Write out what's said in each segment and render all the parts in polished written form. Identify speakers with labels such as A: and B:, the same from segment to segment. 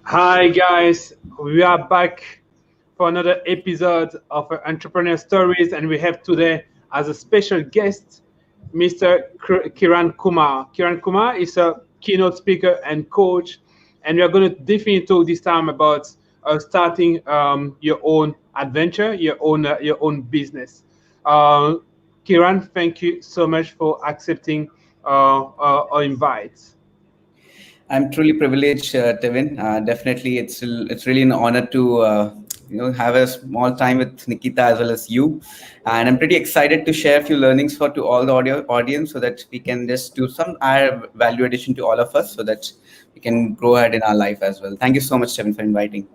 A: Hi guys, we are back for another episode of Entrepreneur Stories, and we have today as a special guest Mr. Kiran Kumar. Kiran Kumar is a keynote speaker and coach, and we are going to definitely talk this time about starting your own adventure, your own business. Uh, Kiran, thank you so much for accepting our invite.
B: I'm truly privileged, Tevin. Definitely, it's really an honor to have a small time with Nikita as well as you, and I'm pretty excited to share a few learnings for to all the audience so that we can just do some value addition to all of us so that we can grow ahead in our life as well. Thank you so much, Tevin, for inviting.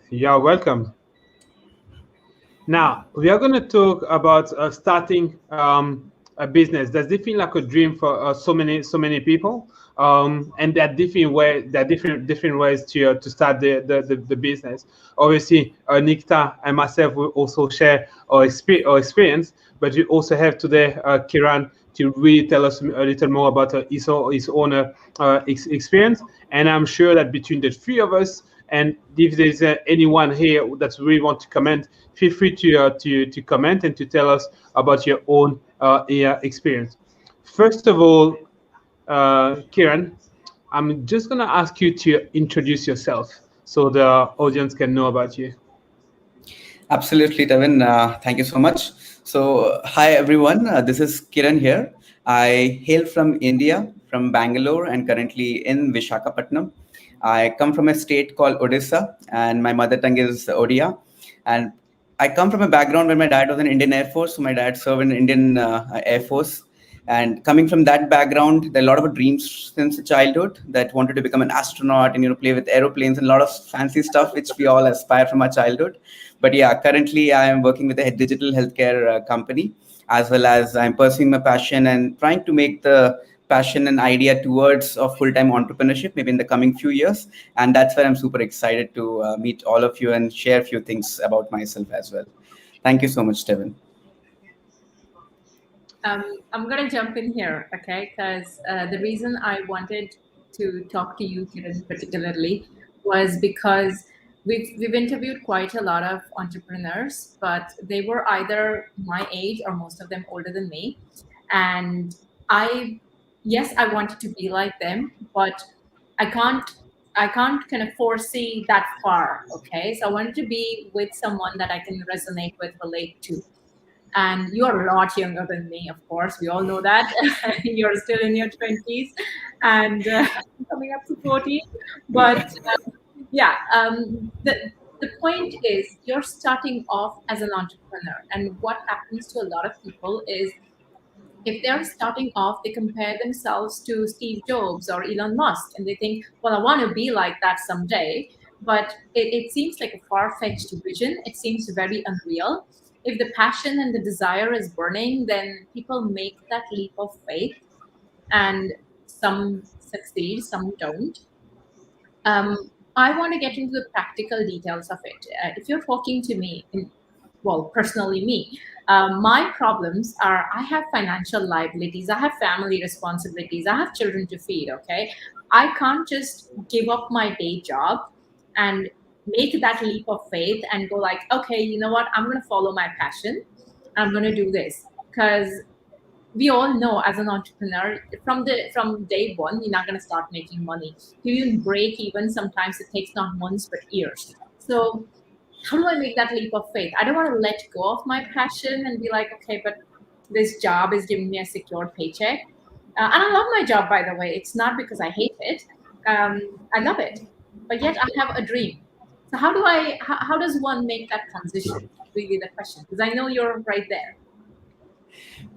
A: You're welcome. Now we are going to talk about starting a business. That's definitely like a dream for so many people, and there are different ways to start the business. Obviously, Nikita and myself will also share our experience, but we also have today Kiran to really tell us a little more about his own experience. And I'm sure that between the three of us, and if there's anyone here that really want to comment, feel free to comment and to tell us about your own experience. First of all, Kiran, I'm just gonna ask you to introduce yourself so the audience can know about you.
B: Absolutely, Tevin. Thank you so much. So, hi everyone. This is Kiran here. I hail from India, from Bangalore, and currently in Vishakhapatnam. I come from a state called Odisha, and my mother tongue is Odia. And I come from a background where my dad was in Indian Air Force, so my dad served in Indian Air Force. And coming from that background, there are a lot of dreams since childhood that wanted to become an astronaut and play with aeroplanes and a lot of fancy stuff which we all aspire from our childhood. But yeah, currently I am working with a digital healthcare company, as well as I'm pursuing my passion and trying to make the passion and idea towards a full-time entrepreneurship maybe in the coming few years. And that's where I'm super excited to meet all of you and share a few things about myself as well. Thank you so much, Steven.
C: I'm gonna jump in here, okay? Because the reason I wanted to talk to you, Kiran, particularly, was because we've interviewed quite a lot of entrepreneurs, but they were either my age or most of them older than me, and I, yes, I wanted to be like them, but I can't. I can't kind of foresee that far, okay? So I wanted to be with someone that I can resonate with, relate to, and you are a lot younger than me, of course. We all know that. You're still in your 20s and coming up to 40. But yeah, the point is you're starting off as an entrepreneur. And what happens to a lot of people is if they're starting off, they compare themselves to Steve Jobs or Elon Musk, and they think, well, I want to be like that someday. But it seems like a far fetched vision. It seems very unreal. If the passion and the desire is burning, then people make that leap of faith, and some succeed, some don't. I want to get into the practical details of it. If you're talking to me, well, personally, me, my problems are I have financial liabilities, I have family responsibilities, I have children to feed. Okay, I can't just give up my day job and make that leap of faith and go like, okay, you know what? I'm going to follow my passion. I'm going to do this because we all know as an entrepreneur from day one you're not going to start making money. To even break even, sometimes it takes not months but years. So how do I make that leap of faith? I don't want to let go of my passion and be like, okay, but this job is giving me a secure paycheck, and I love my job, by the way. It's not because I hate it. I love it, but yet I have a dream. So how does one make that transition? Really the question, because I know you're right there.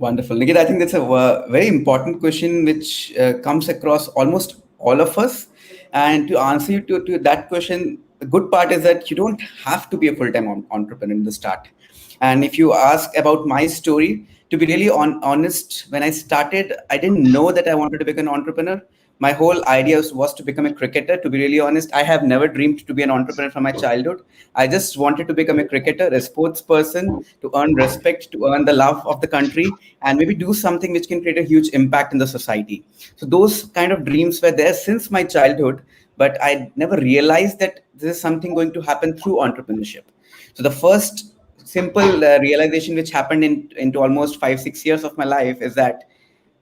B: Wonderful. Nikita, I think that's a very important question which comes across almost all of us. And to answer you to that question, the good part is that you don't have to be a full-time entrepreneur in the start. And if you ask about my story, to be really honest, when I started, I didn't know that I wanted to become an entrepreneur. My whole idea was to become a cricketer. To be really honest, I have never dreamed to be an entrepreneur from my childhood. I just wanted to become a cricketer, a sports person, to earn respect, to earn the love of the country, and maybe do something which can create a huge impact in the society. So those kind of dreams were there since my childhood. but I never realized that this is something going to happen through entrepreneurship. So the first simple realization which happened into almost 5-6 years of my life is that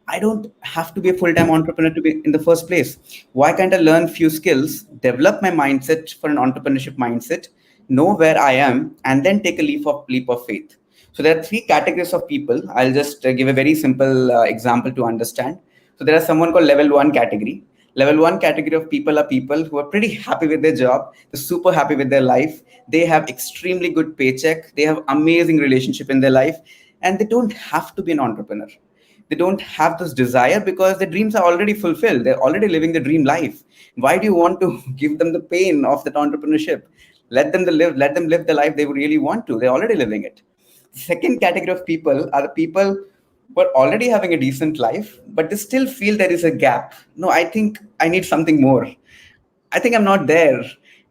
B: I don't have to be a full-time entrepreneur to be in the first place. Why can't I learn few skills, develop my mindset for an entrepreneurship mindset, know where I am, and then take a leap of faith? So there are three categories of people. I'll just give a very simple example to understand. So there are someone called level one category. Level one category of people are people who are pretty happy with their job. They're super happy with their life. They have extremely good paycheck. They have amazing relationship in their life, and they don't have to be an entrepreneur. They don't have this desire because their dreams are already fulfilled. They're already living the dream life. Why do you want to give them the pain of that entrepreneurship? Let them live the life they really want to. They're already living it. The second category of people are the people who are already having a decent life, but they still feel there is a gap. No, I think I need something more. I think I'm not there.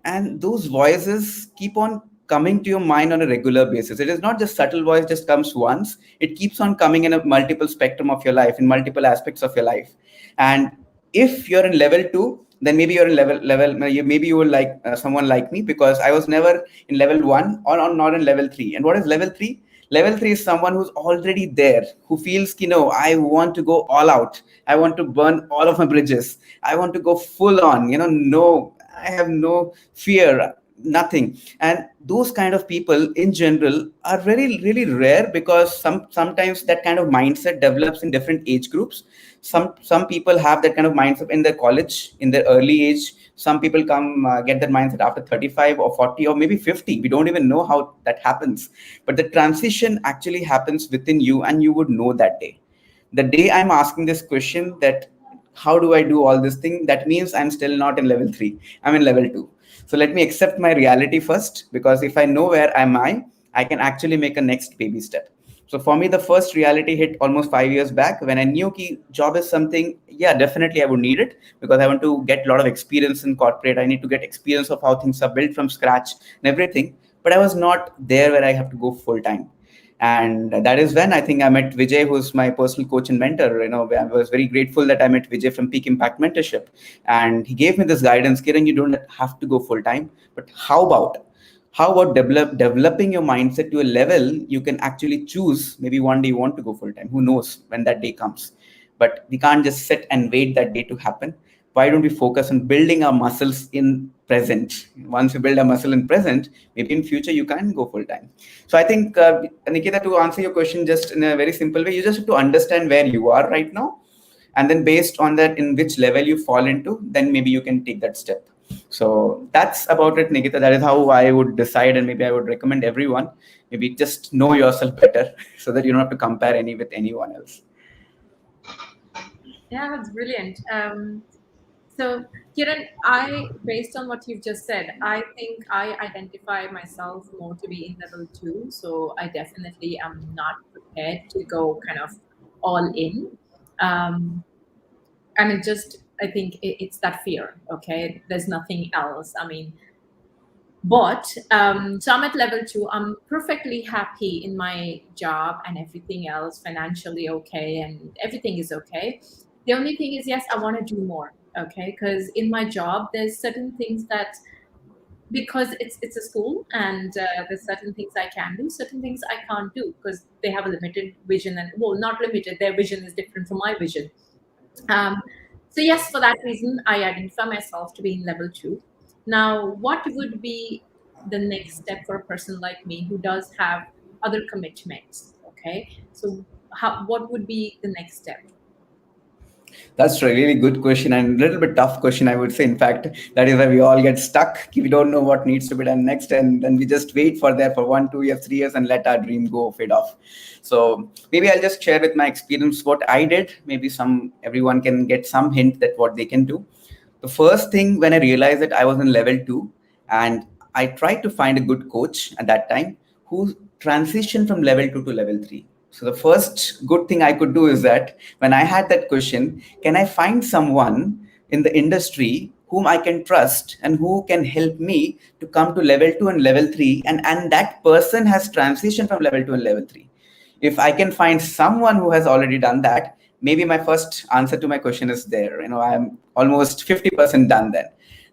B: And those voices keep on coming to your mind on a regular basis. It is not just subtle voice just comes once. It keeps on coming in a multiple spectrum of your life, in multiple aspects of your life. And if you're in level two, then maybe you're in level. Maybe you will like someone like me, because I was never in level one or not in level three. And what is level three? Level three is someone who's already there, who feels, I want to go all out. I want to burn all of my bridges. I want to go full on, no, I have no fear, nothing. And those kind of people in general are very, really rare, because sometimes that kind of mindset develops in different age groups. Some people have that kind of mindset in their college, in their early age. Some people come get that mindset after 35 or 40 or maybe 50. We don't even know how that happens. But the transition actually happens within you, and you would know that day. The day I'm asking this question, that how do I do all this thing, that means I'm still not in level 3, I'm in level 2. So let me accept my reality first, because if I know where am I can actually make a next baby step. So for me, the first reality hit almost 5 years back, when I knew ki job is something, yeah, definitely I would need it, because I want to get a lot of experience in corporate. I need to get experience of how things are built from scratch and everything. But I was not there where I have to go full time. And that is when I think I met Vijay, who's my personal coach and mentor. I was very grateful that I met Vijay from Peak Impact Mentorship. And he gave me this guidance: Kiran, you don't have to go full time, but how about developing your mindset to a level you can actually choose? Maybe one day you want to go full time. Who knows when that day comes? But we can't just sit and wait that day to happen. Why don't we focus on building our muscles in present? Once you build a muscle in present, maybe in future you can go full time. So I think, Nikita, to answer your question just in a very simple way, you just have to understand where you are right now, and then based on that, in which level you fall into, then maybe you can take that step. So that's about it, Nikita. That is how I would decide, and maybe I would recommend everyone, maybe just know yourself better so that you don't have to compare any with anyone else.
C: Yeah, that's brilliant. So, Kiran, based on what you've just said, I think I identify myself more to be in level 2. So I definitely am not prepared to go kind of all in. And I think it's that fear. Okay. There's nothing else. I mean, but so I'm at level 2. I'm perfectly happy in my job and everything else, financially okay, and everything is okay. The only thing is, yes, I want to do more. Okay, because in my job, there's certain things that, because it's a school, and there's certain things I can do, certain things I can't do, because they have a limited vision, and well, not limited. Their vision is different from my vision. Um, so yes, for that reason, I identify myself to be in level 2. Now, what would be the next step for a person like me who does have other commitments? Okay, so what would be the next step?
B: That's a really good question, and a little bit tough question, I would say. In fact, that is why we all get stuck. We don't know what needs to be done next, and then we just wait for there for 1, 2 years, 3 years, and let our dream go fade off. So maybe I'll just share with my experience what I did. Maybe everyone can get some hint that what they can do. The first thing, when I realized that I was in level 2, and I tried to find a good coach at that time who transitioned from level 2 to level 3. So the first good thing I could do is that when I had that question, can I find someone in the industry whom I can trust and who can help me to come to level 2 and level 3, and that person has transitioned from level 2 and level 3. If I can find someone who has already done that, maybe my first answer to my question is there. I'm almost 50% done then.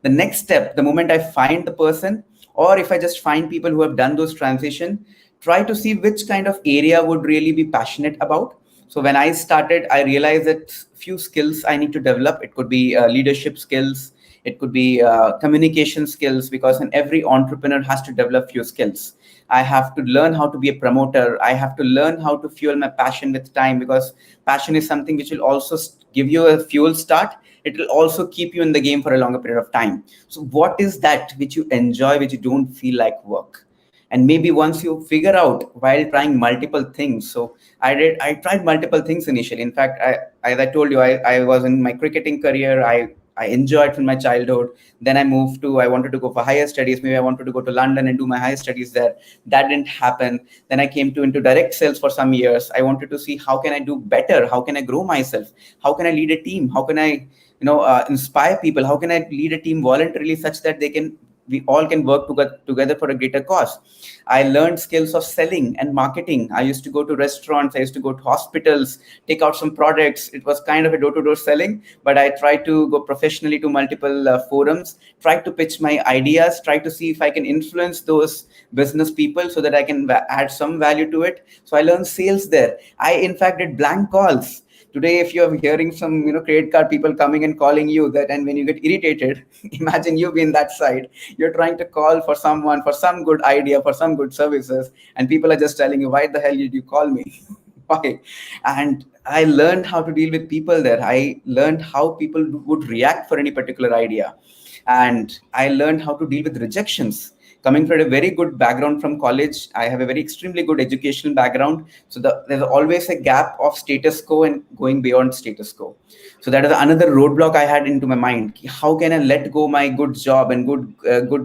B: The next step, the moment I find the person, or if I just find people who have done those transition, try to see which kind of area would really be passionate about. So when I started, I realized that few skills I need to develop. It could be leadership skills, it could be communication skills, because in every entrepreneur has to develop few skills. I have to learn how to be a promoter. I have to learn how to fuel my passion with time, because passion is something which will also give you a fuel start. It will also keep you in the game for a longer period of time. So what is that which you enjoy, which you don't feel like work? And maybe once you figure out while trying multiple things. So I tried multiple things initially. In fact, as I told you, I was in my cricketing career. I enjoyed from my childhood. Then I wanted to go for higher studies. Maybe I wanted to go to London and do my higher studies there. That didn't happen. Then I came into direct sales for some years. I wanted to see how can I do better? How can I grow myself? How can I lead a team? How can I, inspire people? How can I lead a team voluntarily such that we all can work together for a greater cause? I learned skills of selling and marketing. I used to go to restaurants. I used to go to hospitals, take out some products. It was kind of a door-to-door selling, but I tried to go professionally to multiple forums, tried to pitch my ideas, try to see if I can influence those business people so that I can add some value to it. So I learned sales there. I, in fact, did blank calls. Today, if you're hearing some, credit card people coming and calling you that, and when you get irritated, imagine you being that side. You're trying to call for someone, for some good idea, for some good services, and people are just telling you, why the hell did you call me? Why? And I learned how to deal with people there. I learned how people would react for any particular idea. And I learned how to deal with rejections. Coming from a very good background from college, I have a very extremely good educational background. So there's always a gap of status quo and going beyond status quo. So that is another roadblock I had into my mind. How can I let go my good job and good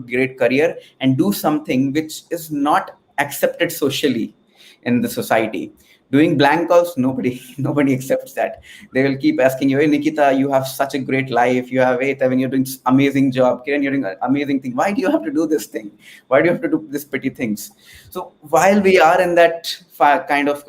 B: great career and do something which is not accepted socially in the society? Doing blank calls, nobody accepts that. They will keep asking you, hey Nikita, you have such a great life, you have it, I mean, you're doing amazing job, Kiran, you're doing an amazing thing, why do you have to do this thing, why do you have to do this petty things? So while we are in that kind of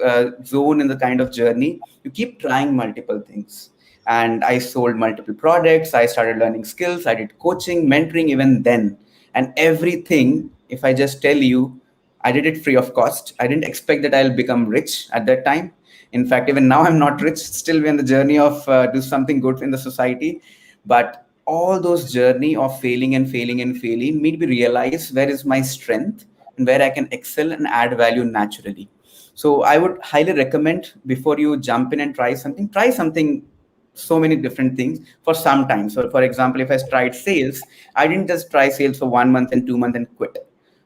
B: zone, in the kind of journey, you keep trying multiple things. And I sold multiple products, I started learning skills, I did coaching, mentoring even then. And everything, if I just tell you, I did it free of cost. I didn't expect that I'll become rich at that time. In fact, even now I'm not rich. Still, we're in the journey of do something good in the society. But all those journey of failing and failing and failing made me realize where is my strength and where I can excel and add value naturally. So I would highly recommend, before you jump in and try something, so many different things for some time. So for example, if I tried sales, I didn't just try sales for 1 month and 2 months and quit.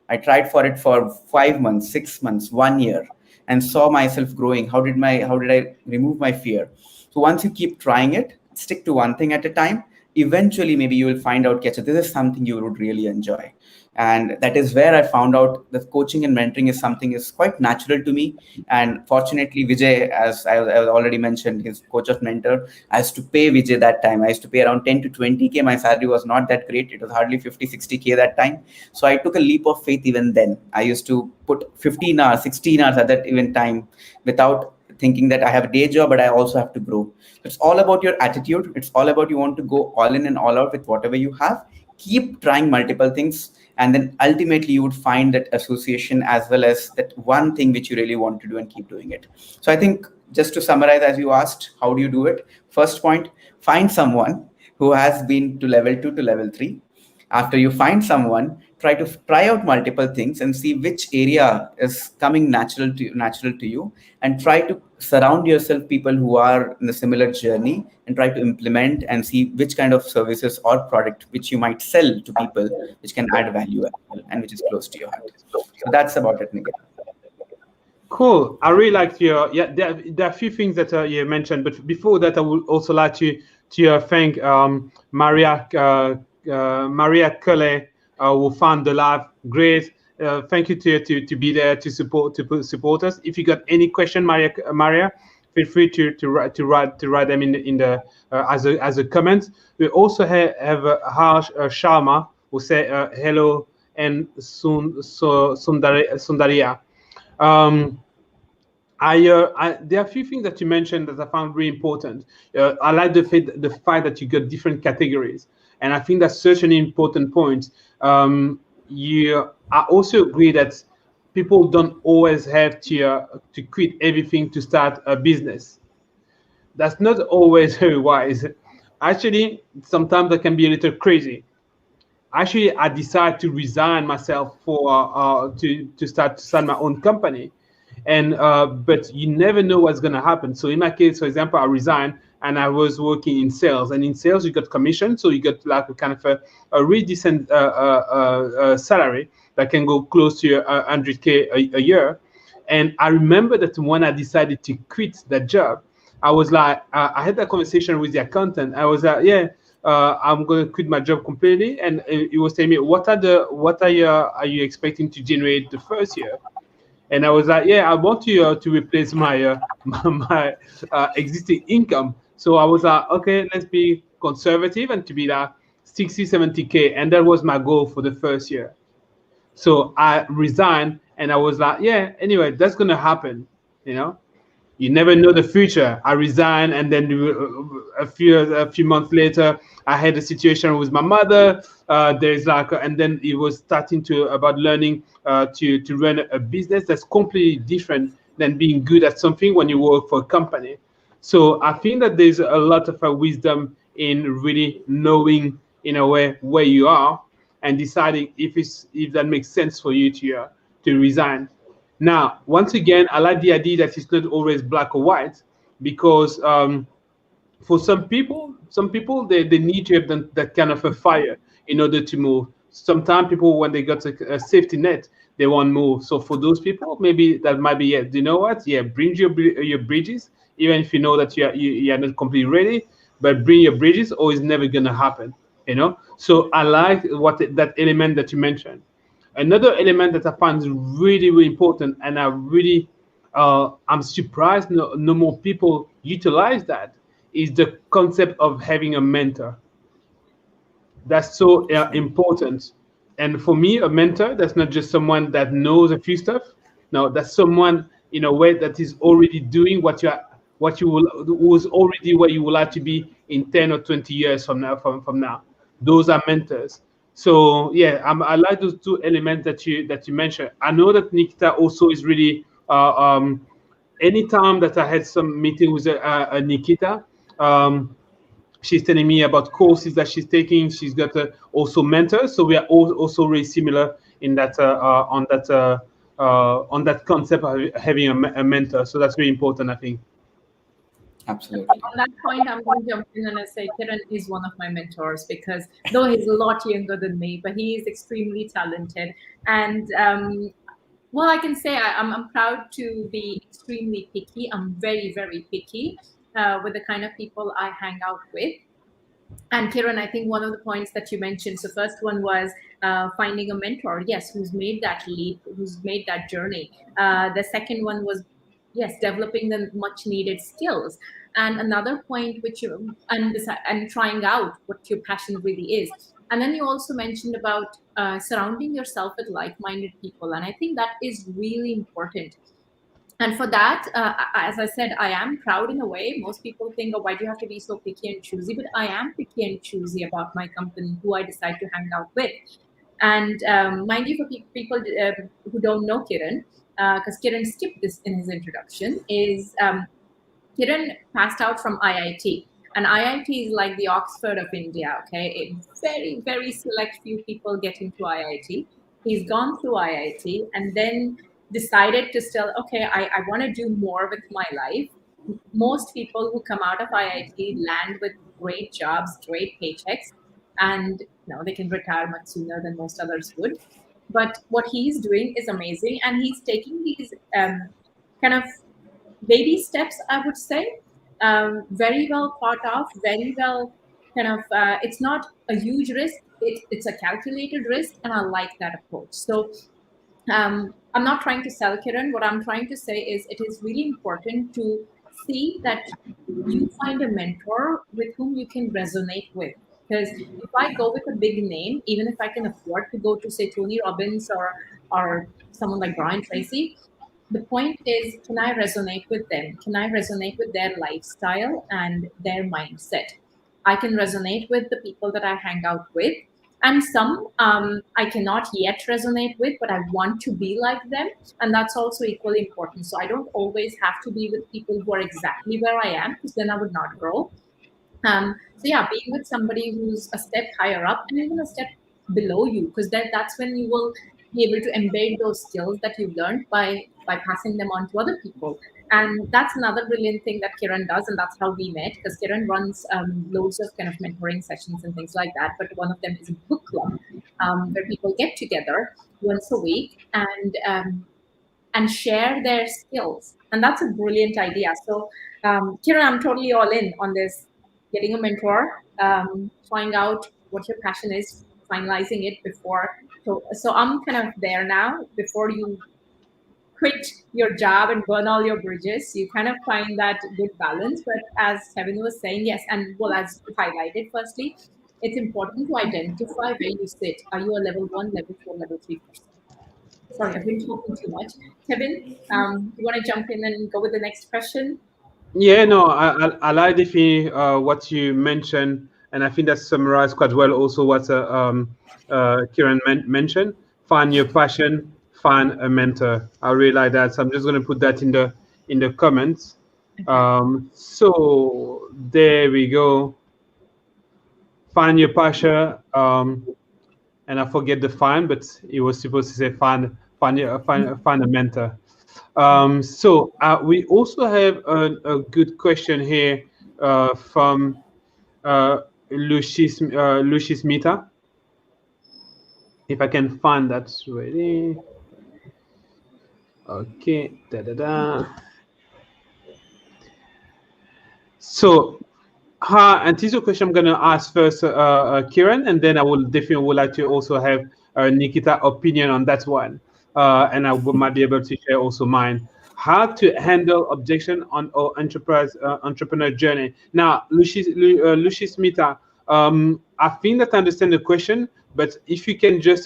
B: I tried for it for 5 months, 6 months, 1 year, and saw myself growing. How did I remove my fear? So once you keep trying it, stick to one thing at a time. Eventually, maybe you will find out, this is something you would really enjoy. And that is where I found out that coaching and mentoring is something is quite natural to me. And fortunately, Vijay, as I already mentioned, his coach of mentor, I used to pay Vijay that time. I used to pay around 10 to 20K. My salary was not that great. It was hardly 50, 60K that time. So I took a leap of faith even then. I used to put 15 hours, 16 hours at that even time without thinking that I have a day job, but I also have to grow. It's all about your attitude. It's all about you want to go all in and all out with whatever you have. Keep trying multiple things. And then ultimately you would find that association as well as that one thing which you really want to do and keep doing it. So I think, just to summarize, as you asked, how do you do it? First point, find someone who has been to level 2 to level 3. After you find someone, try out multiple things and see which area is coming natural to you, and try to surround yourself people who are in a similar journey, and try to implement and see which kind of services or product which you might sell to people which can add value as well and which is close to your heart. So that's about it, Nikita.
A: Cool. I really liked your, there are a few things that you mentioned, but before that, I would also like to thank Maria Cully, who found the lab. Great. Thank you to be there to support us. If you got any question, Maria, feel free to write them in the as a comment. We also have Harsh Sharma, who say hello, and Sundaria. There are a few things that you mentioned that I found really important. I like the fact that you got different categories, And I think that's such an important point. I also agree that people don't always have to quit everything to start a business. That's not always very wise. Actually, sometimes that can be a little crazy. Actually, I decided to resign myself for to start my own company, and but you never know what's gonna happen. So in my case, for example, I resigned and I was working in sales, and in sales you got commission, so you got like a kind of a really decent salary that can go close to 100K a year. And I remember that when I decided to quit that job, I was like, I had that conversation with the accountant. I was like, yeah, I'm going to quit my job completely. And he was telling me, what are you expecting to generate the first year? And I was like, yeah, I want you to replace my my existing income. So I was like, okay, let's be conservative and to be like 60, 70K. And that was my goal for the first year. So I resigned and I was like, yeah, anyway, that's going to happen, you know? You never know the future. I resigned, and then a few months later, I had a situation with my mother. There's like, and then it was starting to about learning to run a business that's completely different than being good at something when you work for a company. So I think that there's a lot of wisdom in really knowing in a way where you are and deciding if that makes sense for you to resign. Now, once again, I like the idea that it's not always black or white, because for some people they need to have that kind of a fire in order to move. Sometimes people, when they got a safety net, they won't move. So for those people, maybe that might be it. You know what? Yeah, bring your bridges, even if you know that you are not completely ready. But bring your bridges, or it's never gonna happen. You know. So I like that element that you mentioned. Another element that I find is really, really important, and I'm surprised no more people utilize that, is the concept of having a mentor. That's so important. And for me, a mentor, that's not just someone that knows a few stuff. No, that's someone in a way that is already doing what you will was already where you would like to be in 10 or 20 years from now. Those are mentors. So yeah, I like those two elements that you mentioned. I know that Nikita also is really anytime that I had some meeting with Nikita, she's telling me about courses that she's taking. She's got also mentors, so we are also very similar in that on that concept of having a mentor. So that's very important, I think.
B: Absolutely.
C: On that point, I'm going to jump in and I say Kiran is one of my mentors, because though he's a lot younger than me, but he is extremely talented. And well, I can say I'm proud to be extremely picky. I'm very, very picky with the kind of people I hang out with. And Kiran, I think one of the points that you mentioned, so first one was finding a mentor, yes, who's made that leap, who's made that journey. The second one was, yes, developing the much needed skills. And another point, and trying out what your passion really is. And then you also mentioned about surrounding yourself with like-minded people. And I think that is really important. And for that, as I said, I am proud in a way. Most people think, oh, why do you have to be so picky and choosy? But I am picky and choosy about my company, who I decide to hang out with. And mind you, for people who don't know Kiran, because Kiran skipped this in his introduction, is Kiran passed out from IIT. And IIT is like the Oxford of India, okay? Very, very select few people get into IIT. He's gone through IIT and then decided to still, okay, I want to do more with my life. Most people who come out of IIT land with great jobs, great paychecks, and they can retire much sooner than most others would. But what he's doing is amazing, and he's taking these kind of baby steps, I would say, very well thought of, very well kind of. It's not a huge risk; it's a calculated risk, and I like that approach. So I'm not trying to sell Kiran. What I'm trying to say is it is really important to see that you find a mentor with whom you can resonate with. Because if I go with a big name, even if I can afford to go to, say, Tony Robbins or someone like Brian Tracy, the point is, can I resonate with them? Can I resonate with their lifestyle and their mindset? I can resonate with the people that I hang out with. And some I cannot yet resonate with, but I want to be like them. And that's also equally important. So I don't always have to be with people who are exactly where I am, because then I would not grow. So yeah, being with somebody who's a step higher up and even a step below you, because that's when you will be able to embed those skills that you've learned by passing them on to other people. And that's another brilliant thing that Kiran does, and that's how we met, because Kiran runs loads of kind of mentoring sessions and things like that. But one of them is a book club, where people get together once a week and share their skills. And that's a brilliant idea. So, Kiran, I'm totally all in on this, getting a mentor, find out what your passion is, finalizing it before. So I'm kind of there now. Before you quit your job and burn all your bridges, you kind of find that good balance. But as Kevin was saying, yes, and well, as you highlighted, firstly, it's important to identify where you sit. Are you a level 1, level 4, level 3 person? Sorry, I've been talking too much. Kevin, you want to jump in and go with the next question?
A: Yeah, no, I like definitely what you mentioned, and I think that summarized quite well also what Kiran mentioned. Find your passion, find a mentor. I really like that. So I'm just going to put that in the comments. So there we go. Find your passion. And I forget the find, but it was supposed to say find a mentor. So we also have a good question here from Lucis Mita. If I can find that ready. Okay. So, and this is a question I'm going to ask first, Kiran, and then I will definitely would like to also have Nikita opinion on that one, and might be able to share also mine. How to handle objection on our entrepreneur journey. Now, Lucis Mita, I think that I understand the question, but if you can just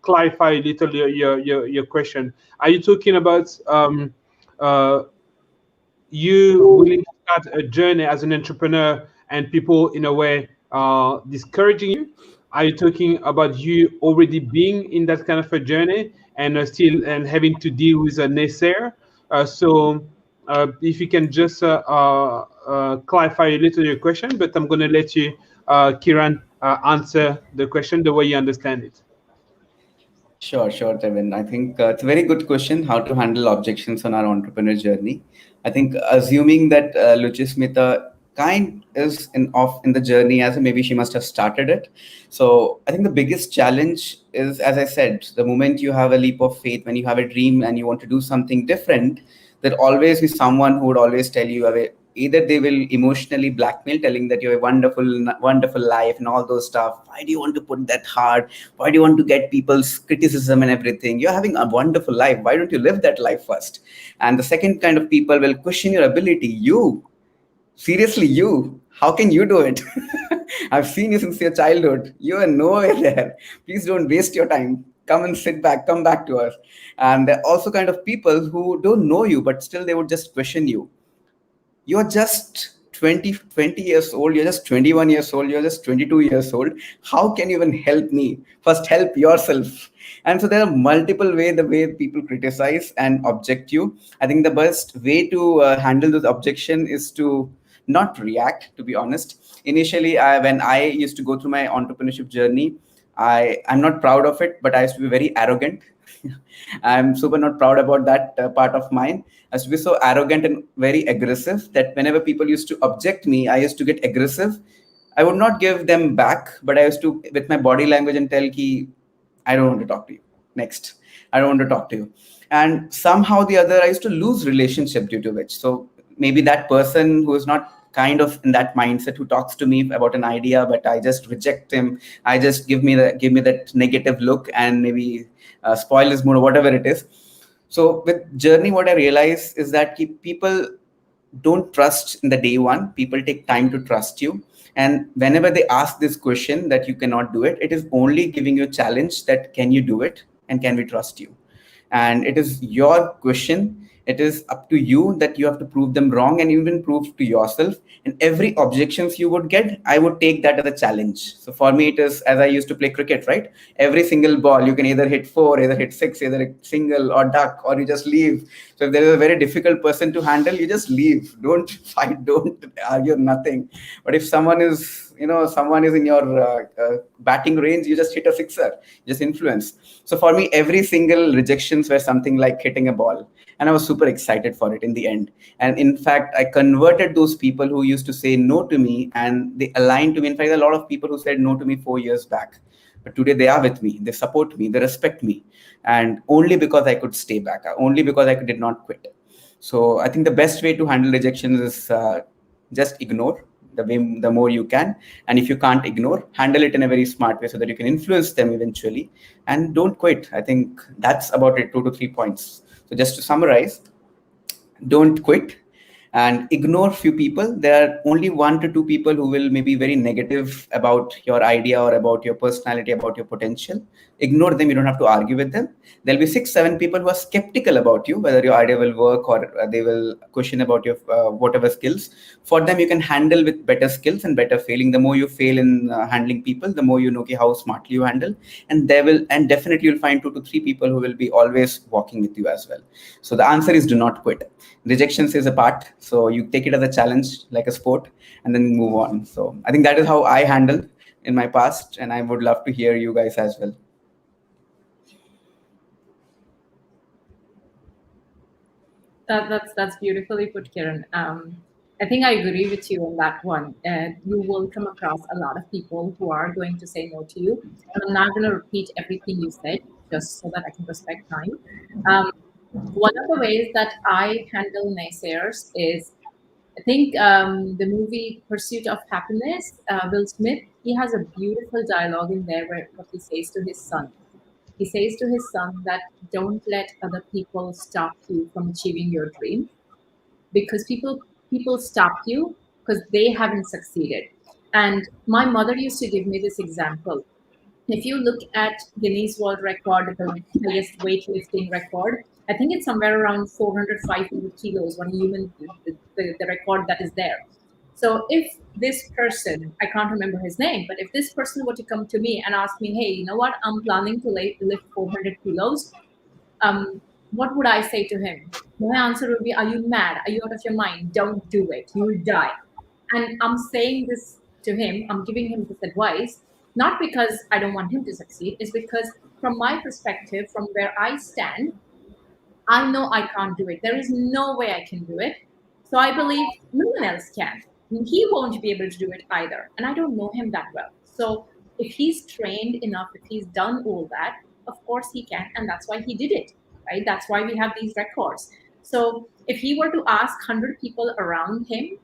A: clarify a little your question. Are you talking about you willing to start a journey as an entrepreneur and people in a way discouraging you? Are you talking about you already being in that kind of a journey and still and having to deal with a naysayer? So if you can just clarify a little your question, but I'm going to let you, Kiran, answer the question the way you understand it.
B: Sure, Tevin. I think it's a very good question, how to handle objections on our entrepreneur journey. I think assuming that Lucismita kind is in the journey as maybe she must have started it. So I think the biggest challenge is, as I said, the moment you have a leap of faith, when you have a dream and you want to do something different, there'll always be someone who would always tell you, either they will emotionally blackmail, telling that you have a wonderful life and all those stuff. Why do you want to put that hard? Why do you want to get people's criticism and everything? You're having a wonderful life. Why don't you live that life first? And the second kind of people will question your ability. Seriously, how can you do it? I've seen you since your childhood. You are nowhere there. Please don't waste your time. Come and sit back, come back to us. And there are also kind of people who don't know you, but still they would just question you. You're just 20 years old, you're just 21 years old, you're just 22 years old. How can you even help me? First, help yourself. And so there are multiple ways the way people criticize and object you. I think the best way to handle this objection is to not react, to be honest. Initially, when I used to go through my entrepreneurship journey, I'm not proud of it, but I used to be very arrogant. I'm super not proud about that part of mine. I used to be so arrogant and very aggressive that whenever people used to object me, I used to get aggressive. I would not give them back, but I used to, with my body language, and tell ki, I don't want to talk to you. Next, I don't want to talk to you. And somehow the other, I used to lose relationship due to which. So maybe that person who is not kind of in that mindset, who talks to me about an idea, but I just reject him. I just give me that negative look and maybe spoil his mood or whatever it is. So with journey, what I realize is that people don't trust in the day one. People take time to trust you. And whenever they ask this question that you cannot do it, it is only giving you a challenge that can you do it and can we trust you? And it is your question. It is up to you that you have to prove them wrong and even prove to yourself. And every objections you would get, I would take that as a challenge. So for me, it is as I used to play cricket, right? Every single ball, you can either hit four, either hit six, either hit single or duck, or you just leave. So if there is a very difficult person to handle, you just leave. Don't fight, don't argue, nothing. But if someone is, someone is in your batting range, you just hit a sixer, just influence. So for me, every single rejections were something like hitting a ball, and I was super excited for it in the end. And in fact, I converted those people who used to say no to me, and they aligned to me. In fact, a lot of people who said no to me 4 years back, but today they are with me, they support me, they respect me, and only because I could stay back, only because I did not quit. So I think the best way to handle rejections is just ignore the more you can. And if you can't ignore, handle it in a very smart way so that you can influence them eventually, and don't quit. I think that's about it, 2 to 3 points. So just to summarize, don't quit and ignore few people. There are only 1 to 2 people who will maybe very negative about your idea or about your personality, about your potential. Ignore them. You don't have to argue with them. There'll be 6, 7 people who are skeptical about you, whether your idea will work, or they will question about your whatever skills. For them, you can handle with better skills and better failing. The more you fail in handling people, the more you know how smartly you handle. And definitely you'll find 2 to 3 people who will be always walking with you as well. So the answer is do not quit. Rejections is a part, so you take it as a challenge, like a sport, and then move on. So I think that is how I handled in my past, and I would love to hear you guys as well.
C: That's beautifully put, Kiran. I think I agree with you on that one. You will come across a lot of people who are going to say no to you, and I'm not going to repeat everything you said just so that I can respect time. One of the ways that I handle naysayers is, I think the movie Pursuit of Happiness, Will Smith, he has a beautiful dialogue in there where what he says to his son. He says to his son that don't let other people stop you from achieving your dream, because people stop you because they haven't succeeded. And my mother used to give me this example. If you look at Guinness World Record, the highest weightlifting record, I think it's somewhere around 400, 500 kilos, one human, the record that is there. So if this person, I can't remember his name, but if this person were to come to me and ask me, hey, you know what, I'm planning to lift 400 kilos, what would I say to him? My answer would be, are you mad? Are you out of your mind? Don't do it. You will die. And I'm saying this to him, I'm giving him this advice, not because I don't want him to succeed, it's because from my perspective, from where I stand, I know I can't do it. There is no way I can do it. So I believe no one else can. He won't be able to do it either. And I don't know him that well. So if he's trained enough, if he's done all that, of course he can. And that's why he did it, right? That's why we have these records. So if he were to ask 100 people around him,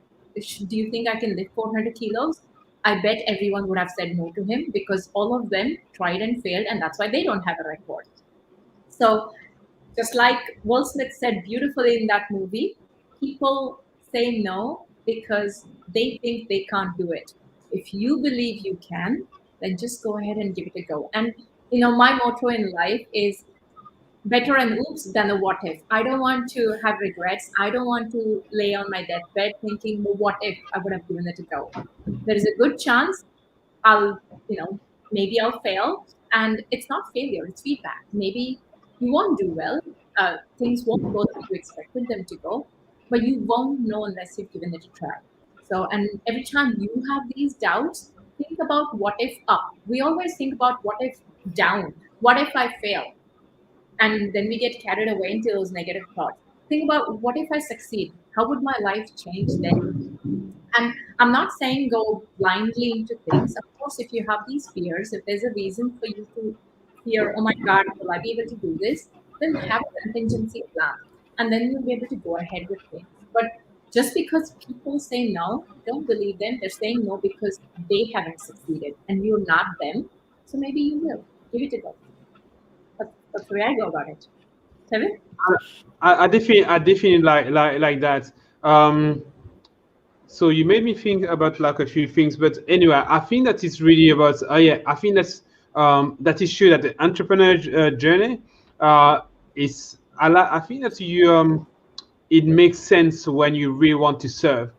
C: do you think I can lift 400 kilos? I bet everyone would have said no to him, because all of them tried and failed, and that's why they don't have a record. So just like Will Smith said beautifully in that movie, people say no because they think they can't do it. If you believe you can, then just go ahead and give it a go. And my motto in life is better an oops than a what if. I don't want to have regrets. I don't want to lay on my deathbed thinking, well, what if I would have given it a go? There is a good chance I'll, maybe I'll fail. And it's not failure, it's feedback. Maybe you won't do well. Things won't go the way you expected them to go, but you won't know unless you've given it a try. So, and every time you have these doubts, think about what if up. We always think about what if down. What if I fail? And then we get carried away into those negative thoughts. Think about what if I succeed? How would my life change then? And I'm not saying go blindly into things. Of course, if you have these fears, if there's a reason for you to fear, oh my God, will I be able to do this? Then have a contingency plan. And then you'll be able to go ahead with things. But just because people say no, don't believe them. They're saying no because they haven't succeeded and you're not them. So maybe you will. Give it a go. That's the way I go about it. Kevin?
A: I definitely like that. So you made me think about like a few things, but anyway, I think that it's really about. I think that is true that the entrepreneur journey is. I think that it makes sense when you really want to serve.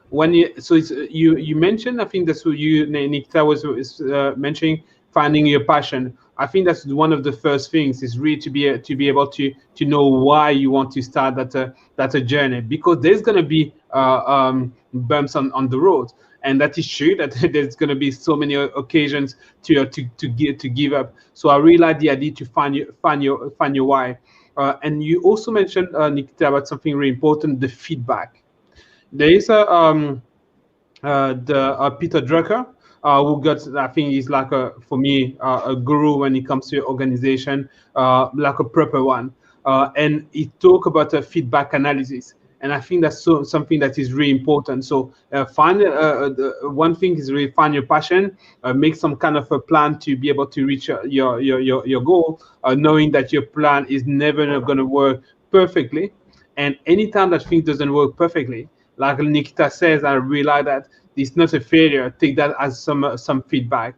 A: When you so it's you mentioned, I think that's what Nikita was mentioning, finding your passion. I think that's one of the first things, is really to be able to know why you want to start that a journey, because there's going to be bumps on the road, and that is true that there's going to be so many occasions to give up. So I really like the idea to find your why. And you also mentioned, Nikita, about something really important: the feedback. There is the Peter Drucker, who got, I think he's like for me, a guru when it comes to organization, like a proper one. And he talk about feedback analysis. And I think that's something that is really important. So one thing is really find your passion, make some kind of a plan to be able to reach your goal, knowing that your plan is never going to work perfectly. And anytime that thing doesn't work perfectly, like Nikita says, I realize that it's not a failure. Take that as some feedback.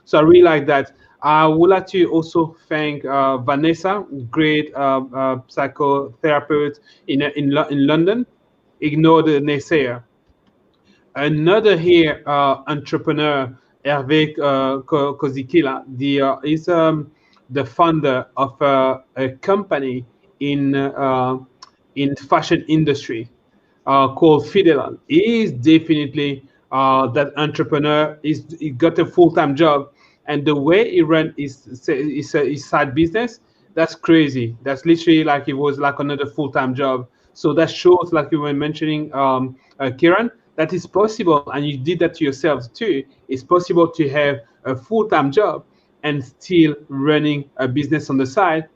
A: So I really like that. I would like to also thank Vanessa, great psychotherapist in London. Ignore the naysayer. Another here entrepreneur, Hervé Kozikila, is the founder of a company in fashion industry called Fidelon. He is definitely that entrepreneur. He got a full-time job, and the way he ran his side business, that's crazy. That's literally like it was like another full-time job. So that shows, like you were mentioning, Kiran, that is possible, and you did that to yourself too. It's possible to have a full-time job and still running a business on the side,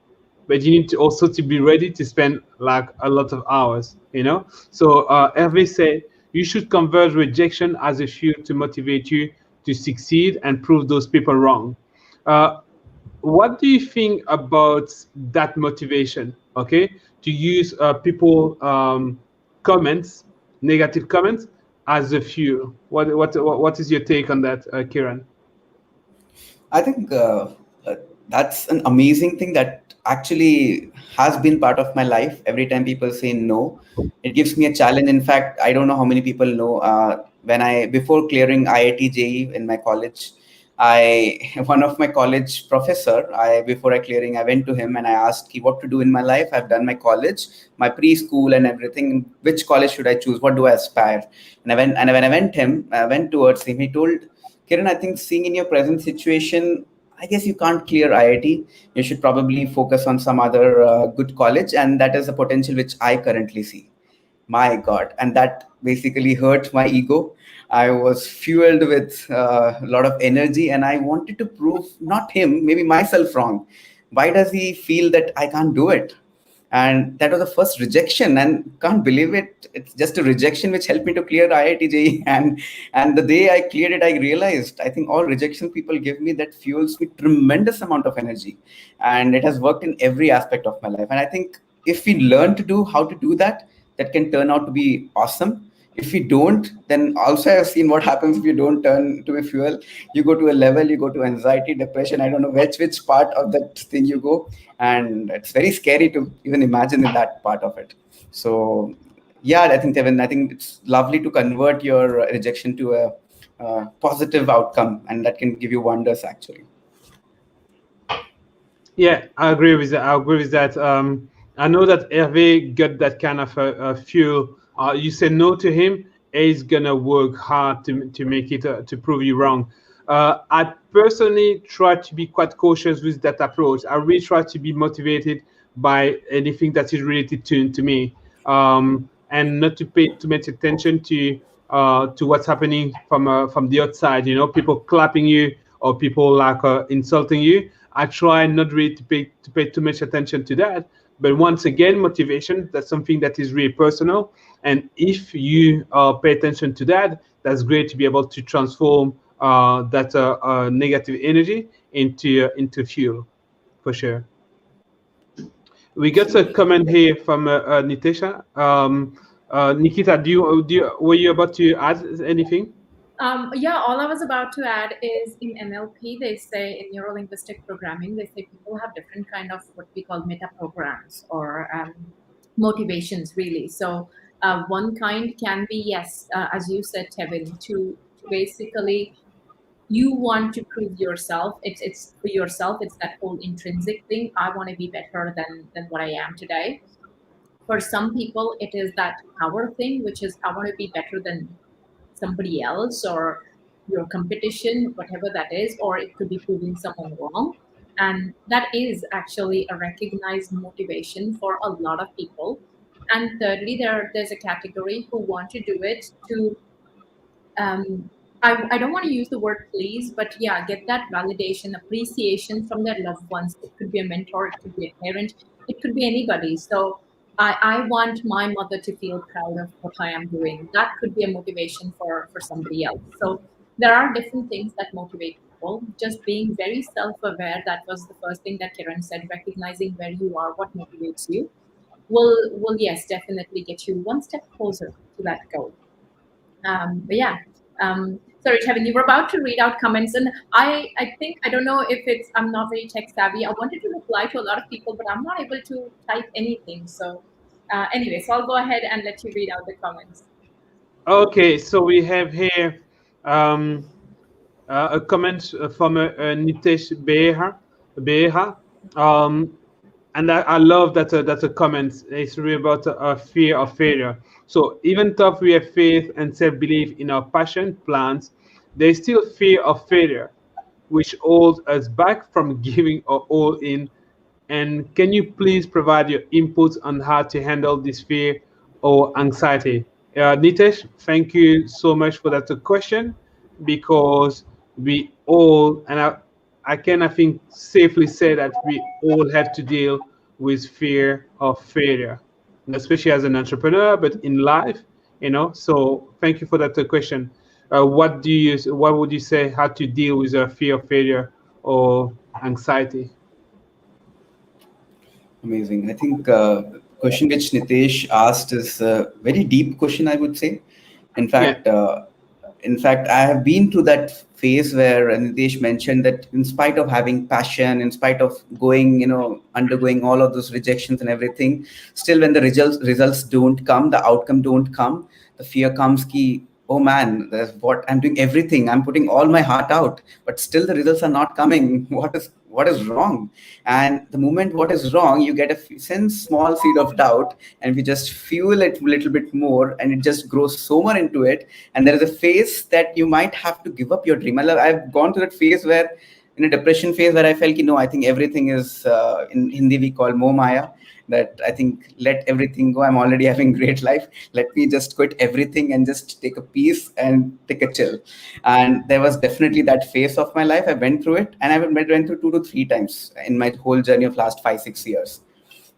A: but you need to also to be ready to spend like a lot of hours. So Hervé said you should convert rejection as a fuel to motivate you to succeed and prove those people wrong. uh, what do you think about that motivation? Okay, to use people comments, negative comments, as a fuel. What is your take on that, Kiran?
B: I think that's an amazing thing that actually has been part of my life. Every time people say no, it gives me a challenge. In fact, I don't know how many people know, when I before clearing IIT JEE in my college, I one of my college professor, I before I clearing, I went to him and I asked what to do in my life. I've done my college, my preschool and everything. Which college should I choose? What do I aspire? And when I went towards him. He told, Kiran, I think seeing in your present situation, I guess you can't clear IIT. You should probably focus on some other good college, and that is a potential which I currently see. My God, and that basically hurt my ego. I was fueled with a lot of energy, and I wanted to prove not him, maybe myself wrong. Why does he feel that I can't do it? And that was the first rejection, and can't believe it, it's just a rejection which helped me to clear IIT JEE. And the day I cleared it, I realized, I think all rejection people give me, that fuels me tremendous amount of energy, and it has worked in every aspect of my life. And I think if we learn to do how to do that, that can turn out to be awesome. If we don't, then also I've seen what happens if you don't turn to a fuel. You go to a level, you go to anxiety, depression, I don't know which part of that thing you go. And it's very scary to even imagine in that part of it. So yeah, I think, Kevin, I think it's lovely to convert your rejection to a positive outcome, and that can give you wonders actually.
A: Yeah, I agree with that. I know that Hervé got that kind of a fuel. You say no to him, he's gonna work hard to make it to prove you wrong. I personally try to be quite cautious with that approach. I really try to be motivated by anything that is related to me, and not to pay too much attention to what's happening from the outside. People clapping you or people like insulting you. I try not really to pay too much attention to that. But once again, motivation, that's something that is really personal. And if you pay attention to that, that's great to be able to transform that negative energy into fuel, for sure. We got a
B: Absolutely.
A: comment here from Nitesha. Nikita, were you about to add anything?
C: Yeah, all I was about to add is in NLP, they say in neuro linguistic programming, they say people have different kind of what we call meta programs or motivations really. So one kind can be, yes, as you said, Kevin, to basically you want to prove yourself. It's for yourself. It's that whole intrinsic thing. I want to be better than what I am today. For some people, it is that power thing, which is I want to be better than somebody else or your competition, whatever that is, or it could be proving someone wrong. And that is actually a recognized motivation for a lot of people. And thirdly, there's a category who want to do it to um, I don't want to use the word please, but yeah, get that validation, appreciation from their loved ones. It could be a mentor, it could be a parent, it could be anybody. So I want my mother to feel proud of what I am doing. That could be a motivation for somebody else. So there are different things that motivate people. Just being very self-aware, that was the first thing that Kiran said, recognizing where you are, what motivates you, will yes, definitely get you one step closer to that goal. But yeah, sorry, Kevin, you were about to read out comments, and I think I don't know if it's I'm not very tech savvy. I wanted to reply to a lot of people, but I'm not able to type anything. So anyway, so I'll go ahead and let you read out the comments.
A: Okay, so we have here um, a comment from Nitesh Beha. And I love that that's a comment. It's really about a fear of failure. So even though we have faith and self-belief in our passion plans, there's still fear of failure, which holds us back from giving our all in. And can you please provide your input on how to handle this fear or anxiety? Nitesh, thank you so much for that question, because we all, and I can, I think, safely say that we all have to deal with fear of failure, and especially as an entrepreneur, but in life, you know. So thank you for that question. What would you say how to deal with a fear of failure or anxiety?
B: Amazing. I think question which Nitesh asked is a very deep question, I would say. In
A: Yeah.
B: fact, I have been through that phase where Nitesh mentioned that in spite of having passion, in spite of going, undergoing all of those rejections and everything, still when the results don't come, the outcome don't come, the fear comes ki, oh man, there's what I'm doing everything, I'm putting all my heart out, but still the results are not coming. What is wrong? And the moment what is wrong, you get a sense small seed of doubt, and we just fuel it a little bit more, and it just grows so much into it. And there is a phase that you might have to give up your dream. I've gone through that phase where, in a depression phase, where I felt, I think everything is, in Hindi we call Moh Maya, that I think let everything go. I'm already having great life. Let me just quit everything and just take a peace and take a chill. And there was definitely that phase of my life. I went through it, and I went through 2 to 3 times in my whole journey of last 5, 6 years.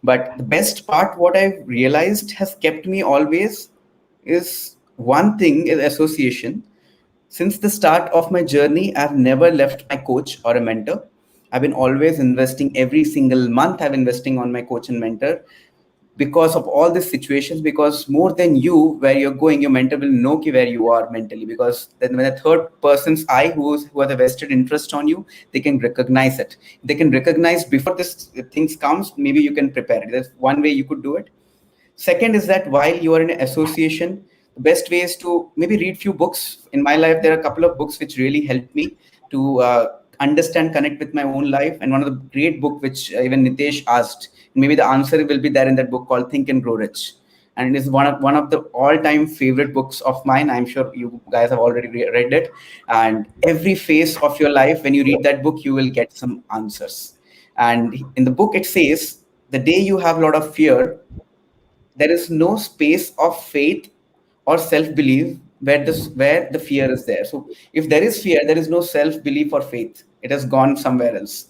B: But the best part, what I've realized has kept me always, is one thing is association. Since the start of my journey, I've never left my coach or a mentor. I've been always investing every single month. I'm investing on my coach and mentor because of all these situations. Because more than you, where you're going, your mentor will know where you are mentally. Because then when a third person's eye who has a vested interest on you, they can recognize it. They can recognize before this things comes. Maybe you can prepare it. That's one way you could do it. Second is that while you are in an association, the best way is to maybe read few books. In my life, there are a couple of books which really helped me to understand, connect with my own life. And one of the great book which even Nitesh asked, maybe the answer will be there in that book, called Think and Grow Rich. And it is one of the all-time favorite books of mine. I'm sure you guys have already read it. And every phase of your life, when you read that book, you will get some answers. And in the book, it says, the day you have a lot of fear, there is no space of faith or self-belief where the fear is there. So if there is fear, there is no self-belief or faith. It has gone somewhere else.